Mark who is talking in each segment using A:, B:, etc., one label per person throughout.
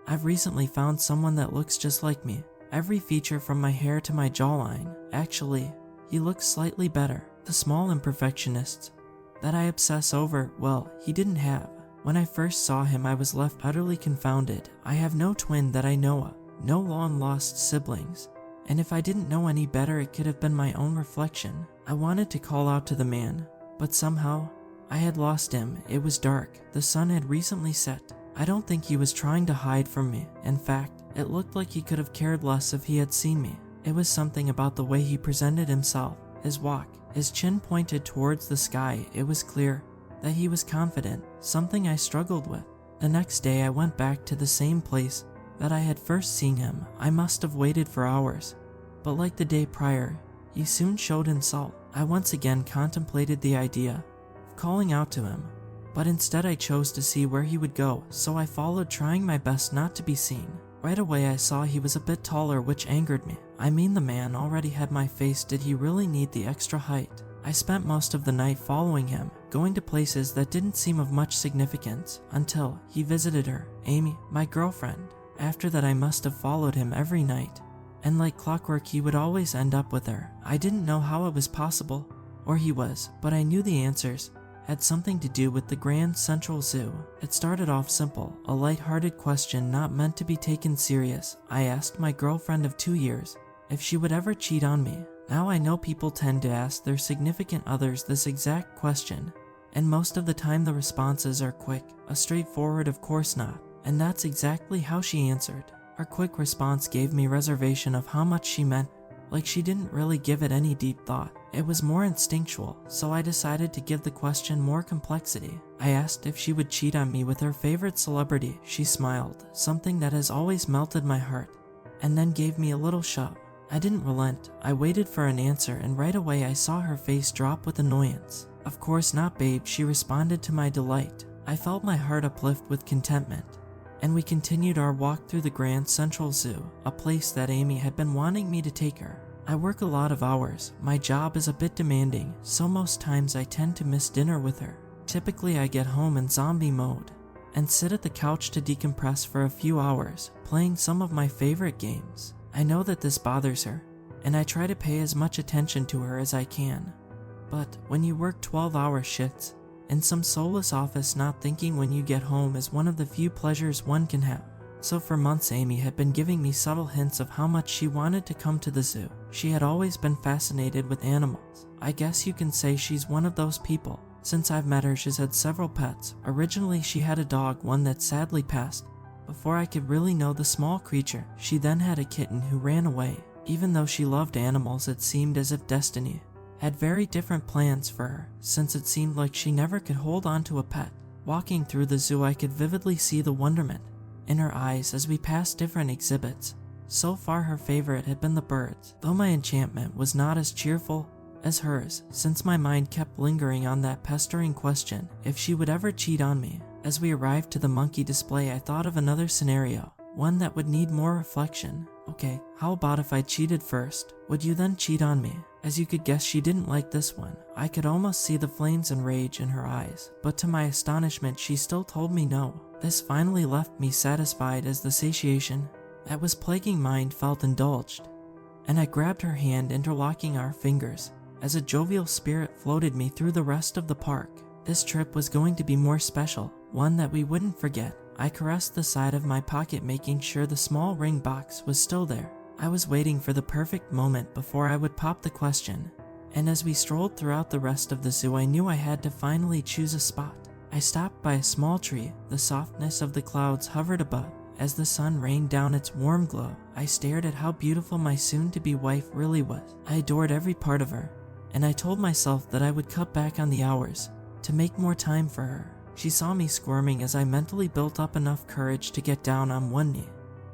A: I've recently found someone that looks just like me. Every feature from my hair to my jawline. Actually, he looks slightly better. The small imperfections that I obsess over, well, he didn't have. When I first saw him, I was left utterly confounded. I have no twin that I know of, no long-lost siblings. And if I didn't know any better, it could have been my own reflection. I wanted to call out to the man, but somehow, I had lost him. It was dark. The sun had recently set. I don't think he was trying to hide from me. In fact, it looked like he could have cared less if he had seen me. It was something about the way he presented himself, his walk, his chin pointed towards the sky. It was clear that he was confident, something I struggled with. The next day, I went back to the same place that I had first seen him. I must have waited for hours, but like the day prior, he soon showed himself. I once again contemplated the idea of calling out to him, but instead I chose to see where he would go, so I followed, trying my best not to be seen. Right away I saw he was a bit taller, which angered me. I mean, the man already had my face. Did he really need the extra height? I spent most of the night following him, going to places that didn't seem of much significance, until he visited her, Amy, my girlfriend. After that I must have followed him every night, and like clockwork he would always end up with her. I didn't know how it was possible, or he was, but I knew the answers had something to do with the Grand Central Zoo. It started off simple, a light-hearted question not meant to be taken serious. I asked my girlfriend of 2 years if she would ever cheat on me. Now I know people tend to ask their significant others this exact question, and most of the time the responses are quick, a straightforward "of course not." And that's exactly how she answered. Her quick response gave me reservation of how much she meant, like she didn't really give it any deep thought. It was more instinctual, so I decided to give the question more complexity. I asked if she would cheat on me with her favorite celebrity. She smiled, something that has always melted my heart, and then gave me a little shove. I didn't relent. I waited for an answer, and right away I saw her face drop with annoyance. "Of course not, babe," she responded to my delight. I felt my heart uplift with contentment, and we continued our walk through the Grand Central Zoo, a place that Amy had been wanting me to take her. I work a lot of hours. My job is a bit demanding, so most times I tend to miss dinner with her. Typically I get home in zombie mode and sit at the couch to decompress for a few hours, playing some of my favorite games. I know that this bothers her, and I try to pay as much attention to her as I can. But when you work 12-hour shifts in some soulless office, not thinking when you get home is one of the few pleasures one can have. So for months Amy had been giving me subtle hints of how much she wanted to come to the zoo. She had always been fascinated with animals. I guess you can say she's one of those people. Since I've met her, she's had several pets. Originally she had a dog, one that sadly passed before I could really know the small creature. She then had a kitten who ran away. Even though she loved animals, it seemed as if destiny had very different plans for her, since it seemed like she never could hold on to a pet. Walking through the zoo, I could vividly see the wonderment in her eyes as we passed different exhibits. So far her favorite had been the birds, though my enchantment was not as cheerful as hers, since my mind kept lingering on that pestering question if she would ever cheat on me. As we arrived to the monkey display, I thought of another scenario, one that would need more reflection. Okay, how about if I cheated first? Would you then cheat on me? As you could guess, she didn't like this one. I could almost see the flames and rage in her eyes, but to my astonishment she still told me no. This finally left me satisfied, as the satiation that was plaguing mine felt indulged, and I grabbed her hand, interlocking our fingers, as a jovial spirit floated me through the rest of the park. This trip was going to be more special, one that we wouldn't forget. I caressed the side of my pocket, making sure the small ring box was still there. I was waiting for the perfect moment before I would pop the question, and as we strolled throughout the rest of the zoo, I knew I had to finally choose a spot. I stopped by a small tree. The softness of the clouds hovered above as the sun rained down its warm glow. I stared at how beautiful my soon-to-be wife really was. I adored every part of her, and I told myself that I would cut back on the hours to make more time for her. She saw me squirming as I mentally built up enough courage to get down on one knee,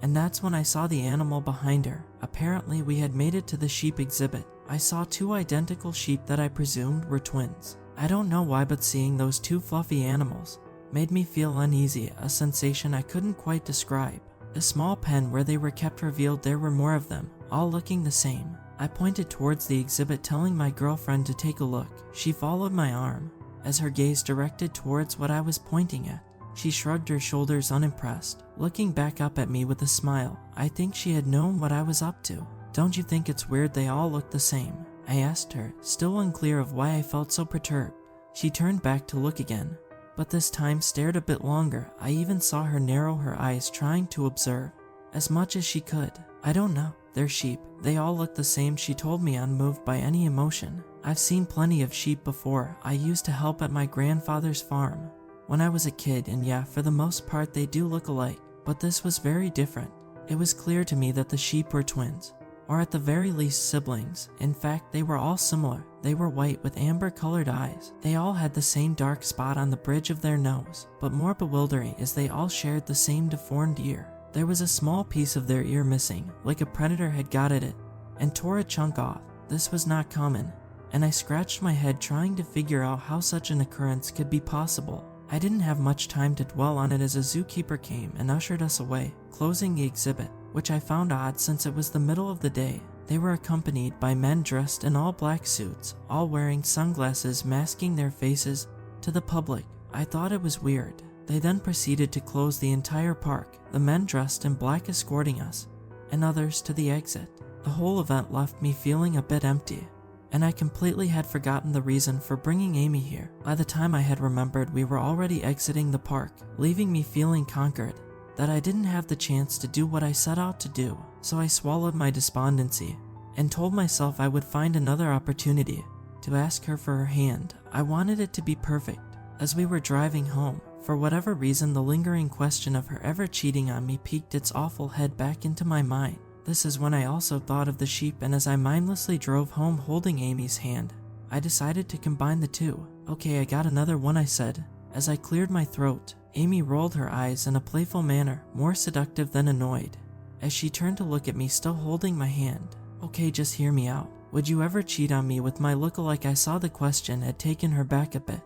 A: and that's when I saw the animal behind her. Apparently we had made it to the sheep exhibit. I saw 2 identical sheep that I presumed were twins. I don't know why, but seeing those 2 fluffy animals made me feel uneasy, a sensation I couldn't quite describe. The small pen where they were kept revealed there were more of them, all looking the same. I pointed towards the exhibit, telling my girlfriend to take a look. She followed my arm as her gaze directed towards what I was pointing at. She shrugged her shoulders unimpressed, looking back up at me with a smile. I think she had known what I was up to. Don't you think it's weird they all look the same? I asked her, still unclear of why I felt so perturbed. She turned back to look again, but this time stared a bit longer. I even saw her narrow her eyes, trying to observe as much as she could. I don't know. They're sheep. They all look the same, she told me, unmoved by any emotion. I've seen plenty of sheep before. I used to help at my grandfather's farm when I was a kid, and yeah, for the most part they do look alike, but this was very different. It was clear to me that the sheep were twins, or at the very least siblings. In fact, they were all similar. They were white with amber-colored eyes. They all had the same dark spot on the bridge of their nose, but more bewildering is they all shared the same deformed ear. There was a small piece of their ear missing, like a predator had got at it and tore a chunk off. This was not common, and I scratched my head trying to figure out how such an occurrence could be possible. I didn't have much time to dwell on it as a zookeeper came and ushered us away, closing the exhibit, which I found odd since it was the middle of the day. They were accompanied by men dressed in all black suits, all wearing sunglasses masking their faces to the public. I thought it was weird. They then proceeded to close the entire park, the men dressed in black escorting us, and others to the exit. The whole event left me feeling a bit empty, and I completely had forgotten the reason for bringing Amy here. By the time I had remembered, we were already exiting the park, leaving me feeling conquered that I didn't have the chance to do what I set out to do. So I swallowed my despondency and told myself I would find another opportunity to ask her for her hand. I wanted it to be perfect. As we were driving home, for whatever reason, the lingering question of her ever cheating on me peeked its awful head back into my mind. This is when I also thought of the sheep, and as I mindlessly drove home holding Amy's hand, I decided to combine the two. Okay, I got another one, I said, as I cleared my throat. Amy rolled her eyes in a playful manner, more seductive than annoyed, as she turned to look at me, still holding my hand. Okay, just hear me out. Would you ever cheat on me with my lookalike? I saw the question had taken her back a bit,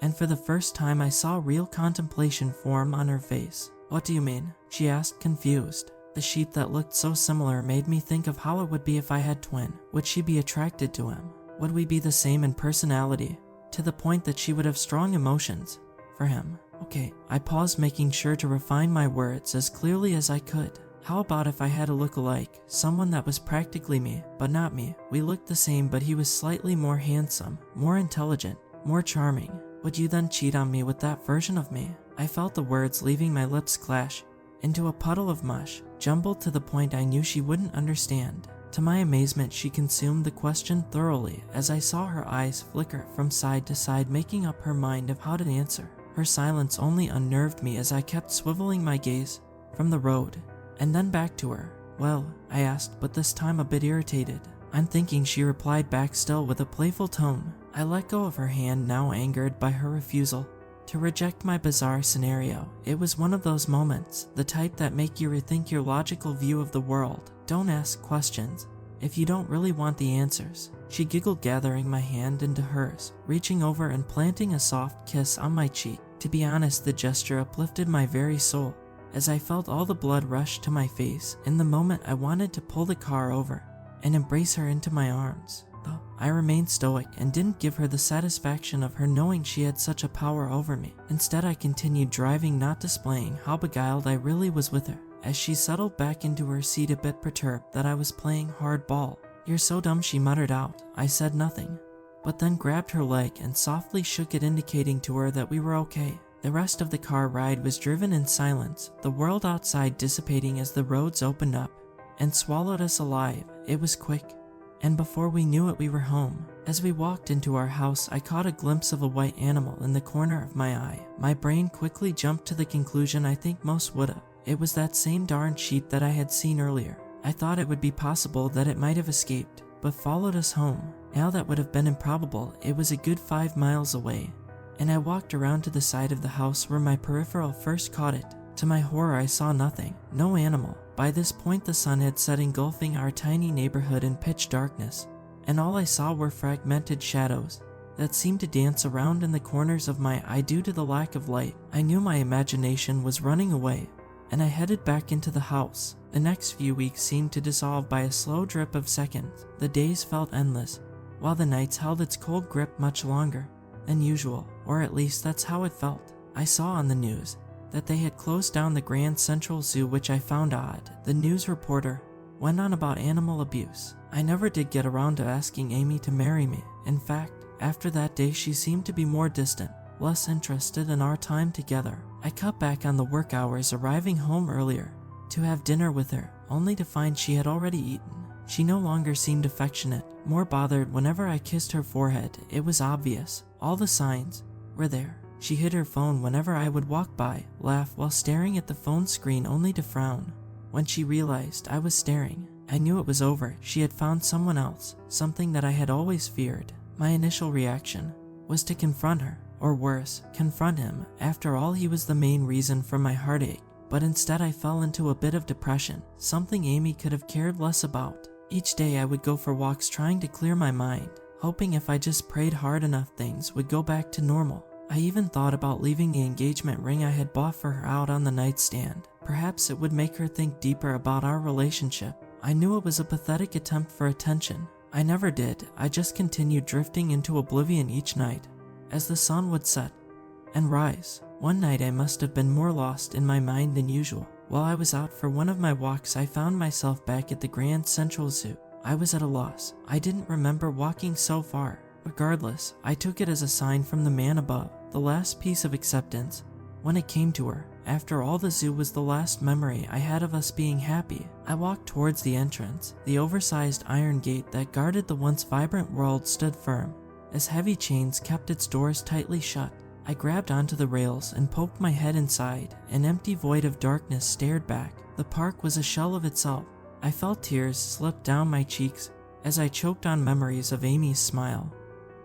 A: and for the first time I saw real contemplation form on her face. What do you mean? She asked, confused. The sheep that looked so similar made me think of how it would be if I had twin. Would she be attracted to him? Would we be the same in personality, to the point that she would have strong emotions for him? Okay, I paused, making sure to refine my words as clearly as I could. How about if I had a look-alike, someone that was practically me, but not me? We looked the same, but he was slightly more handsome, more intelligent, more charming. Would you then cheat on me with that version of me? I felt the words leaving my lips clash into a puddle of mush, jumbled to the point I knew she wouldn't understand. To my amazement, she consumed the question thoroughly as I saw her eyes flicker from side to side, making up her mind of how to answer. Her silence only unnerved me as I kept swiveling my gaze from the road and then back to her. Well, I asked, but this time a bit irritated. I'm thinking, she replied back, still with a playful tone. I let go of her hand, now angered by her refusal to reject my bizarre scenario. It was one of those moments, the type that make you rethink your logical view of the world. Don't ask questions if you don't really want the answers. She giggled, gathering my hand into hers, reaching over and planting a soft kiss on my cheek. To be honest, the gesture uplifted my very soul as I felt all the blood rush to my face. In the moment, I wanted to pull the car over and embrace her into my arms. Though I remained stoic and didn't give her the satisfaction of her knowing she had such a power over me. Instead, I continued driving, not displaying how beguiled I really was with her. As she settled back into her seat, a bit perturbed that I was playing hardball. You're so dumb, she muttered out. I said nothing, but then grabbed her leg and softly shook it, indicating to her that we were okay. The rest of the car ride was driven in silence, the world outside dissipating as the roads opened up and swallowed us alive. It was quick, and before we knew it, we were home. As we walked into our house, I caught a glimpse of a white animal in the corner of my eye. My brain quickly jumped to the conclusion I think most would have. It was that same darn sheep that I had seen earlier. I thought it would be possible that it might have escaped, but followed us home. Now that would have been improbable. It was a good 5 miles away, and I walked around to the side of the house where my peripheral first caught it. To my horror, I saw nothing, no animal. By this point, the sun had set, engulfing our tiny neighborhood in pitch darkness, and all I saw were fragmented shadows that seemed to dance around in the corners of my eye due to the lack of light. I knew my imagination was running away, and I headed back into the house. The next few weeks seemed to dissolve by a slow drip of seconds. The days felt endless, while the nights held its cold grip much longer than usual, or at least that's how it felt. I saw on the news that they had closed down the Grand Central Zoo, which I found odd. The news reporter went on about animal abuse. I never did get around to asking Amy to marry me. In fact, after that day she seemed to be more distant, less interested in our time together. I cut back on the work hours, arriving home earlier to have dinner with her, only to find she had already eaten. She no longer seemed affectionate, more bothered whenever I kissed her forehead. It was obvious. All the signs were there. She hid her phone whenever I would walk by, laugh while staring at the phone screen, only to frown when she realized I was staring. I knew it was over. She had found someone else, something that I had always feared. My initial reaction was to confront her, or worse, confront him. After all, he was the main reason for my heartache. But instead I fell into a bit of depression, something Amy could have cared less about. Each day I would go for walks trying to clear my mind, hoping if I just prayed hard enough things would go back to normal. I even thought about leaving the engagement ring I had bought for her out on the nightstand. Perhaps it would make her think deeper about our relationship. I knew it was a pathetic attempt for attention. I never did. I just continued drifting into oblivion each night as the sun would set and rise. One night I must have been more lost in my mind than usual. While I was out for one of my walks, I found myself back at the Grand Central Zoo. I was at a loss. I didn't remember walking so far. Regardless, I took it as a sign from the man above, the last piece of acceptance. When it came to her, after all, the zoo was the last memory I had of us being happy. I walked towards the entrance. The oversized iron gate that guarded the once vibrant world stood firm, as heavy chains kept its doors tightly shut. I grabbed onto the rails and poked my head inside. An empty void of darkness stared back. The park was a shell of itself. I felt tears slip down my cheeks as I choked on memories of Amy's smile.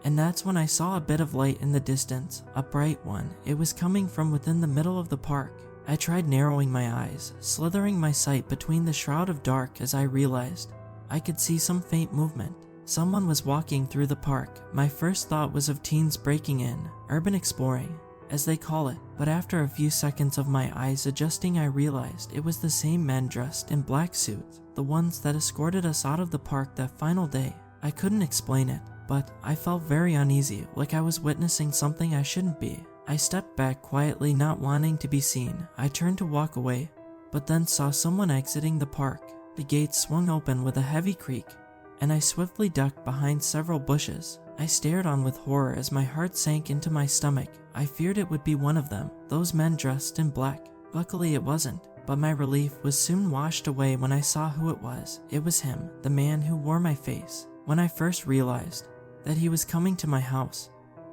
A: And that's when I saw a bit of light in the distance, a bright one. It was coming from within the middle of the park. I tried narrowing my eyes, slithering my sight between the shroud of dark as I realized I could see some faint movement. Someone was walking through the park. My first thought was of teens breaking in, urban exploring, as they call it. But after a few seconds of my eyes adjusting, I realized it was the same men dressed in black suits, the ones that escorted us out of the park that final day. I couldn't explain it, but I felt very uneasy, like I was witnessing something I shouldn't be. I stepped back quietly, not wanting to be seen. I turned to walk away, but then saw someone exiting the park. The gate swung open with a heavy creak, and I swiftly ducked behind several bushes. I stared on with horror as my heart sank into my stomach. I feared it would be one of them, those men dressed in black. Luckily it wasn't, but my relief was soon washed away when I saw who it was. It was him, the man who wore my face. When I first realized that he was coming to my house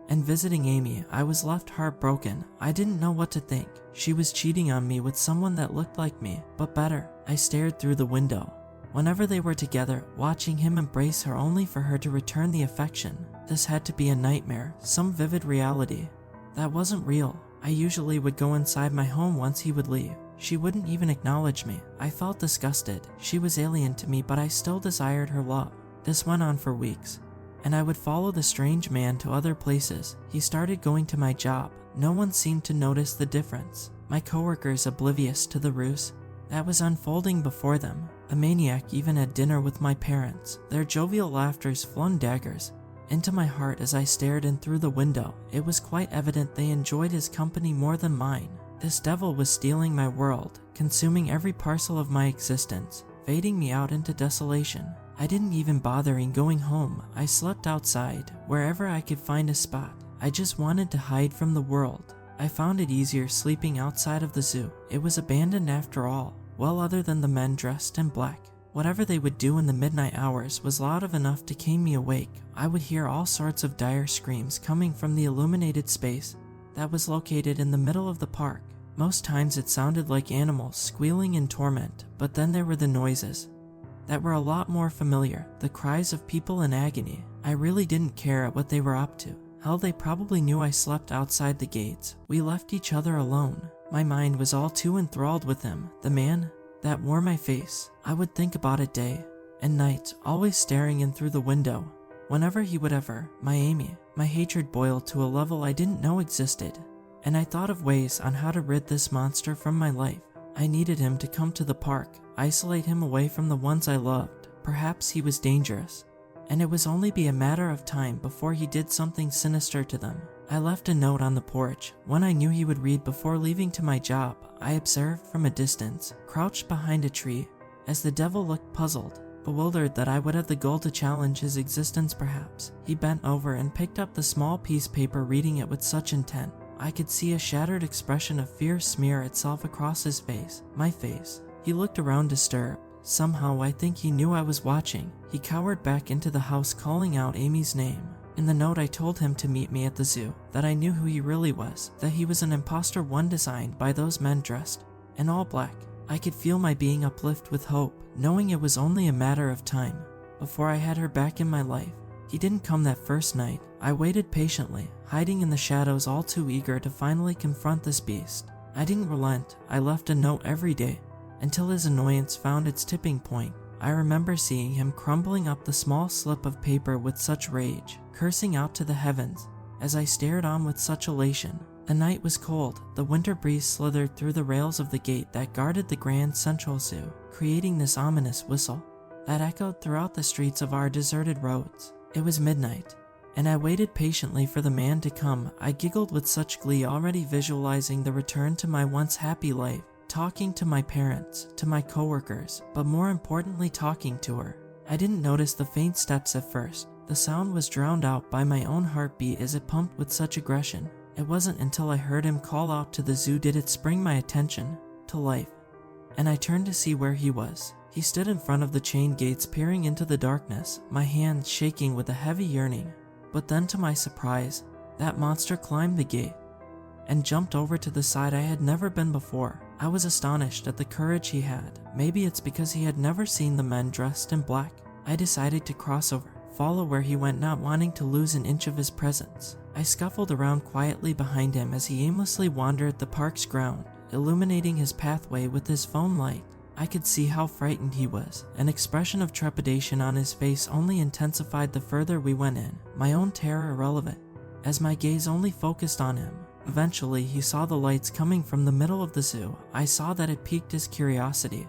A: and visiting Amy, I was left heartbroken. I didn't know what to think. She was cheating on me with someone that looked like me, but better. I stared through the window whenever they were together, watching him embrace her only for her to return the affection. This had to be a nightmare, some vivid reality that wasn't real. I usually would go inside my home once he would leave. She wouldn't even acknowledge me. I felt disgusted. She was alien to me, but I still desired her love. This went on for weeks, and I would follow the strange man to other places. He started going to my job. No one seemed to notice the difference. My coworkers oblivious to the ruse that was unfolding before them. The maniac even had dinner with my parents. Their jovial laughters flung daggers into my heart as I stared in through the window. It was quite evident they enjoyed his company more than mine. This devil was stealing my world, consuming every parcel of my existence, fading me out into desolation. I didn't even bother in going home. I slept outside, wherever I could find a spot. I just wanted to hide from the world. I found it easier sleeping outside of the zoo. It was abandoned after all. Well, other than the men dressed in black. Whatever they would do in the midnight hours was loud enough to keep me awake. I would hear all sorts of dire screams coming from the illuminated space that was located in the middle of the park. Most times it sounded like animals squealing in torment, but then there were the noises that were a lot more familiar, the cries of people in agony. I really didn't care what they were up to. Hell, they probably knew I slept outside the gates. We left each other alone. My mind was all too enthralled with him, the man that wore my face. I would think about it day and night, always staring in through the window. Whenever he would ever, my Amy, my hatred boiled to a level I didn't know existed, and I thought of ways on how to rid this monster from my life. I needed him to come to the park, isolate him away from the ones I loved. Perhaps he was dangerous, and it was only be a matter of time before he did something sinister to them. I left a note on the porch, one I knew he would read before leaving to my job. I observed from a distance, crouched behind a tree, as the devil looked puzzled, bewildered that I would have the gall to challenge his existence perhaps. He bent over and picked up the small piece of paper, reading it with such intent. I could see a shattered expression of fear smear itself across his face, my face. He looked around disturbed. Somehow I think he knew I was watching. He cowered back into the house, calling out Amy's name. In the note I told him to meet me at the zoo, that I knew who he really was, that he was an imposter, one designed by those men dressed in all black. I could feel my being uplifted with hope, knowing it was only a matter of time before I had her back in my life. He didn't come that first night. I waited patiently, hiding in the shadows, all too eager to finally confront this beast. I didn't relent. I left a note every day, until his annoyance found its tipping point. I remember seeing him crumbling up the small slip of paper with such rage, cursing out to the heavens, as I stared on with such elation. The night was cold. The winter breeze slithered through the rails of the gate that guarded the Grand Central Zoo, creating this ominous whistle that echoed throughout the streets of our deserted roads. It was midnight, and I waited patiently for the man to come. I giggled with such glee, already visualizing the return to my once happy life, talking to my parents, to my coworkers, but more importantly talking to her. I didn't notice the faint steps at first. The sound was drowned out by my own heartbeat as it pumped with such aggression. It wasn't until I heard him call out to the zoo did it spring my attention to life, and I turned to see where he was. He stood in front of the chain gates, peering into the darkness, my hands shaking with a heavy yearning. But then, to my surprise, that monster climbed the gate and jumped over to the side I had never been before. I was astonished at the courage he had. Maybe it's because he had never seen the men dressed in black. I decided to cross over, follow where he went, not wanting to lose an inch of his presence. I scuffled around quietly behind him as he aimlessly wandered the park's ground, illuminating his pathway with his phone light. I could see how frightened he was. An expression of trepidation on his face only intensified the further we went in, my own terror irrelevant, as my gaze only focused on him. Eventually, he saw the lights coming from the middle of the zoo. I saw that it piqued his curiosity,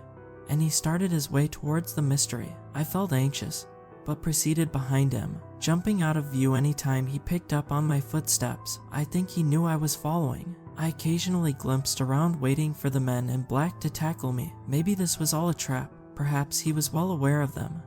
A: and he started his way towards the mystery. I felt anxious, but proceeded behind him, jumping out of view anytime he picked up on my footsteps. I think he knew I was following. I occasionally glimpsed around, waiting for the men in black to tackle me. Maybe this was all a trap. Perhaps he was well aware of them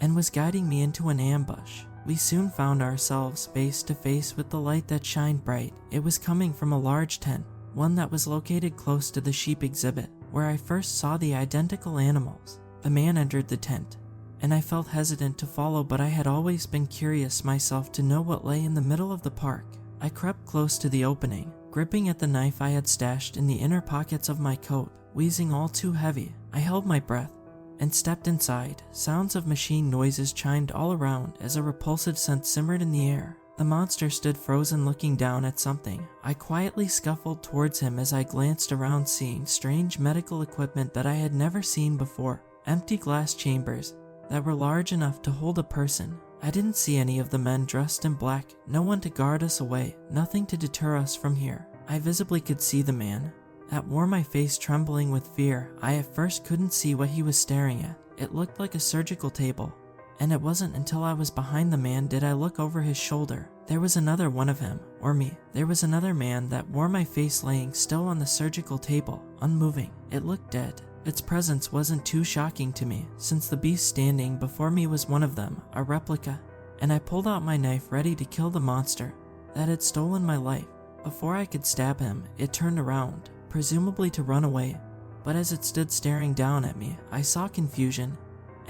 A: and was guiding me into an ambush. We soon found ourselves face to face with the light that shined bright. It was coming from a large tent, one that was located close to the sheep exhibit, where I first saw the identical animals. The man entered the tent, and I felt hesitant to follow, but I had always been curious myself to know what lay in the middle of the park. I crept close to the opening, gripping at the knife I had stashed in the inner pockets of my coat, wheezing all too heavy. I held my breath and stepped inside. Sounds of machine noises chimed all around as a repulsive scent simmered in the air. The monster stood frozen, looking down at something. I quietly scuffled towards him as I glanced around, seeing strange medical equipment that I had never seen before. Empty glass chambers that were large enough to hold a person. I didn't see any of the men dressed in black, no one to guard us away, nothing to deter us from here. I visibly could see the man that wore my face trembling with fear. I at first couldn't see what he was staring at. It looked like a surgical table, and it wasn't until I was behind the man did I look over his shoulder. There was another one of him, or me. There was another man that wore my face laying still on the surgical table, unmoving. It looked dead. Its presence wasn't too shocking to me, since the beast standing before me was one of them, a replica, and I pulled out my knife ready to kill the monster that had stolen my life. Before I could stab him, it turned around, presumably to run away, but as it stood staring down at me, I saw confusion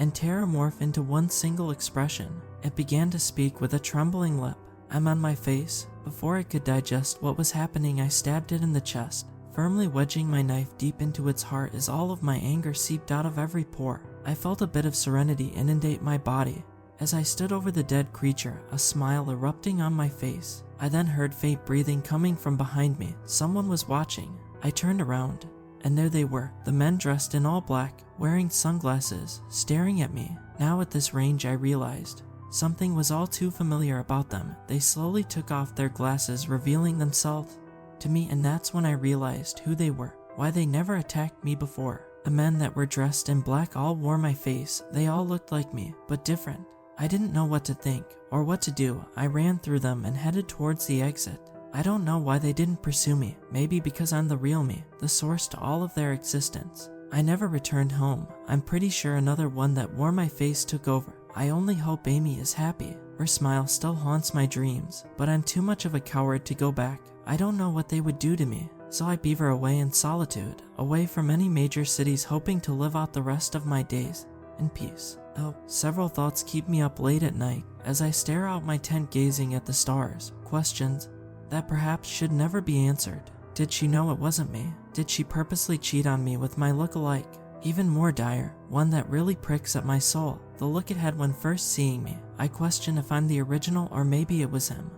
A: and terror morph into one single expression. It began to speak with a trembling lip. "I'm on my face." Before I could digest what was happening, I stabbed it in the chest, firmly wedging my knife deep into its heart as all of my anger seeped out of every pore. I felt a bit of serenity inundate my body as I stood over the dead creature, a smile erupting on my face. I then heard faint breathing coming from behind me. Someone was watching. I turned around, and there they were, the men dressed in all black, wearing sunglasses, staring at me. Now at this range I realized something was all too familiar about them. They slowly took off their glasses, revealing themselves to me, and that's when I realized who they were, why they never attacked me before. The men that were dressed in black all wore my face. They all looked like me, but different. I didn't know what to think or what to do. I ran through them and headed towards the exit. I don't know why they didn't pursue me, maybe because I'm the real me, the source to all of their existence. I never returned home. I'm pretty sure another one that wore my face took over. I only hope Amy is happy. Her smile still haunts my dreams, but I'm too much of a coward to go back. I don't know what they would do to me, so I beaver away in solitude, away from any major cities, hoping to live out the rest of my days in peace. Though several thoughts keep me up late at night as I stare out my tent gazing at the stars, questions that perhaps should never be answered. Did she know it wasn't me? Did she purposely cheat on me with my lookalike? Even more dire, one that really pricks at my soul, the look it had when first seeing me. I question if I'm the original or maybe it was him.